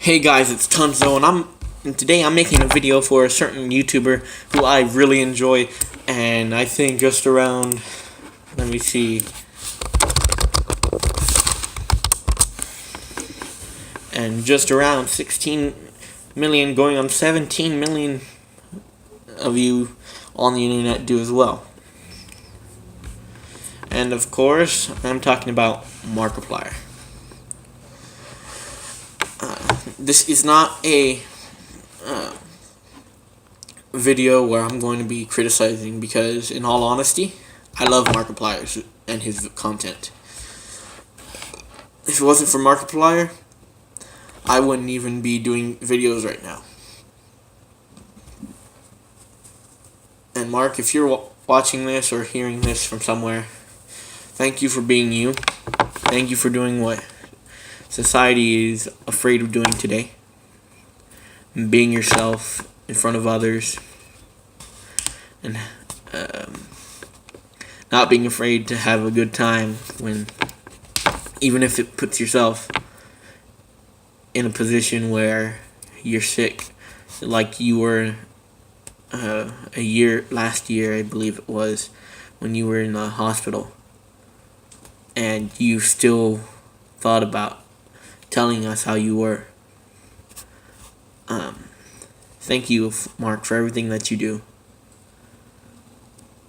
Hey guys, it's Tunzo, and today I'm making a video for a certain YouTuber who I really enjoy, and I think just around, let me see, and just around 16 million, going on 17 million of you on the internet do as well. And of course, I'm talking about Markiplier. This is not a video where I'm going to be criticizing, because in all honesty, I love Markiplier and his content. If it wasn't for Markiplier, I wouldn't even be doing videos right now. And Mark, if you're watching this or hearing this from somewhere, thank you for being you. Thank you for doing what society is afraid of doing today. Being yourself in front of others. And not being afraid to have a good time, when even if it puts yourself in a position where you're sick, like you were last year I believe it was, when you were in the hospital and you still thought about telling us how you were. Thank you, Mark, for everything that you do.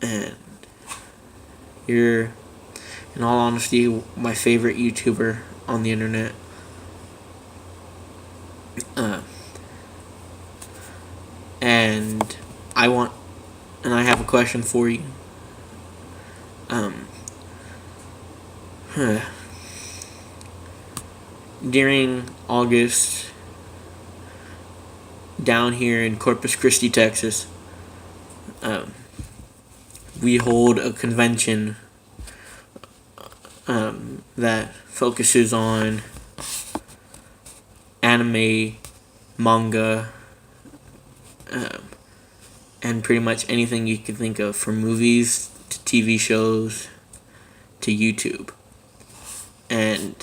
And you're, in all honesty, my favorite YouTuber on the internet. And I have a question for you. During August, down here in Corpus Christi, Texas, we hold a convention that focuses on anime, manga, and pretty much anything you can think of, from movies to TV shows to YouTube. And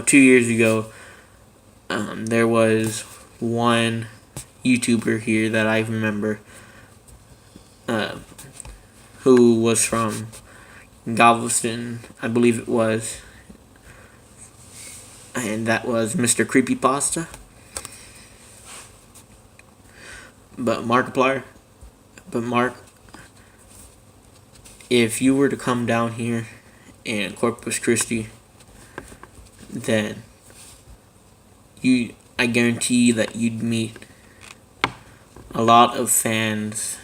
2 years ago, there was one YouTuber here that I remember, who was from Galveston, I believe it was, and that was Mr. Creepypasta. But Mark, if you were to come down here in Corpus Christi, then I guarantee that you'd meet a lot of fans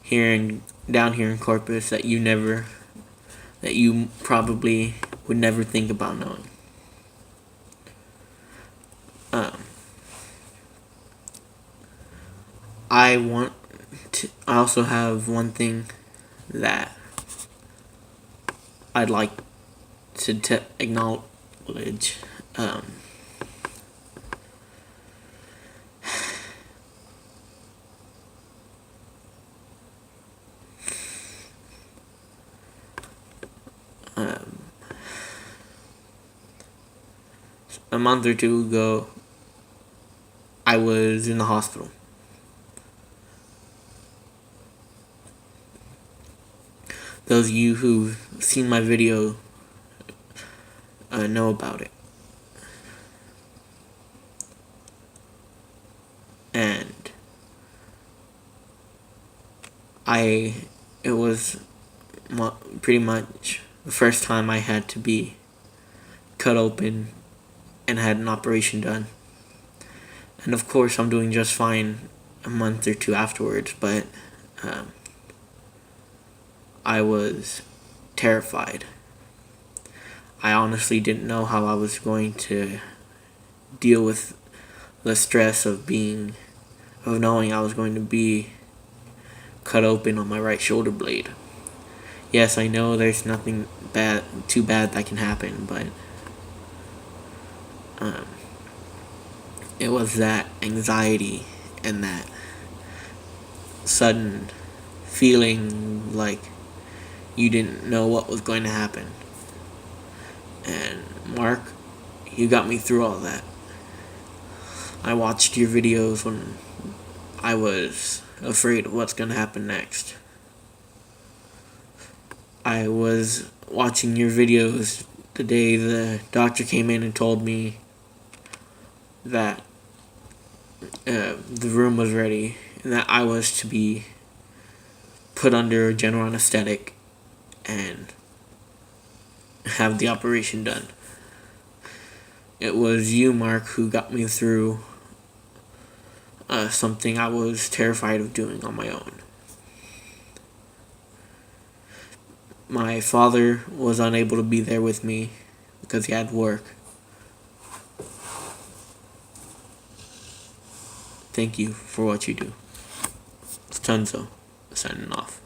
down here in Corpus that you probably would never think about knowing. I also have one thing that I'd like to acknowledge. A month or two ago, I was in the hospital. Those of you who've seen my video know about it. And it was pretty much the first time I had to be cut open and had an operation done. And of course, I'm doing just fine a month or two afterwards, but I was terrified. I honestly didn't know how I was going to deal with the stress of knowing I was going to be cut open on my right shoulder blade. Yes, I know there's nothing too bad that can happen, but it was that anxiety and that sudden feeling like you didn't know what was going to happen. And Mark, You got me through all that. I watched your videos when I was afraid of what's going to happen next. I was watching your videos the day the doctor came in and told me that the room was ready and that I was to be put under general anesthetic and have the operation done. It was you, Mark, who got me through something I was terrified of doing on my own. My father was unable to be there with me because he had work. Thank you for what you do. It's Tunzo, signing off.